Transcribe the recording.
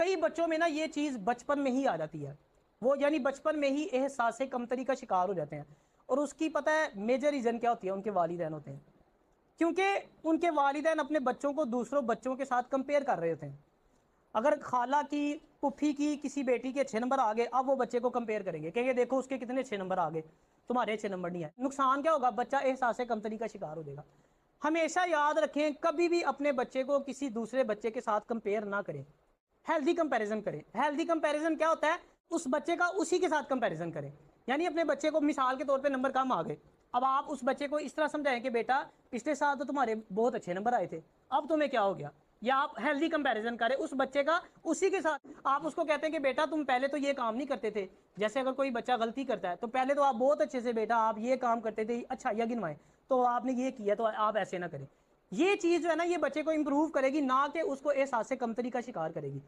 कई बच्चों में ना ये चीज़ बचपन में ही आ जाती है, वो यानी बचपन में ही एहसास कमतरी का शिकार हो जाते हैं। और उसकी पता है मेजर रीज़न क्या होती है? उनके वालिदैन होते हैं, क्योंकि उनके वालिदैन अपने बच्चों को दूसरों बच्चों के साथ कंपेयर कर रहे होते हैं। अगर खाला की पुफी की किसी बेटी के अच्छे नंबर आ गए, अब वो बच्चे को कंपेयर करेंगे, कहेंगे देखो उसके कितने अच्छे नंबर आ गए, तुम्हारे अच्छे नंबर नहीं आए। नुकसान क्या होगा? बच्चा एहसास कमतरी का शिकार हो जाएगा। हमेशा याद रखें, कभी भी अपने बच्चे को किसी दूसरे बच्चे के साथ कंपेयर ना करें, हेल्दी कंपैरिजन करें। हेल्दी कंपैरिजन क्या होता है? उस बच्चे का उसी के साथ कंपैरिजन करें। यानी अपने बच्चे को मिसाल के तौर पे नंबर कम आ गए, अब आप उस बच्चे को इस तरह समझाएं कि बेटा पिछले साल तो तुम्हारे बहुत अच्छे नंबर आए थे, अब तुम्हें क्या हो गया। या आप हेल्दी कंपैरिजन करें उस बच्चे का उसी के साथ। आप उसको कहते हैं कि बेटा तुम पहले तो ये काम नहीं करते थे, जैसे अगर कोई बच्चा गलती करता है तो पहले तो आप बहुत अच्छे से बेटा आप ये काम करते थे, अच्छा या गिनवाएं, तो आपने ये किया तो आप ऐसे ना करें। ये चीज़ जो है ना, ये बच्चे को इंप्रूव करेगी, ना कि उसको एहसास कमतरी का शिकार करेगी।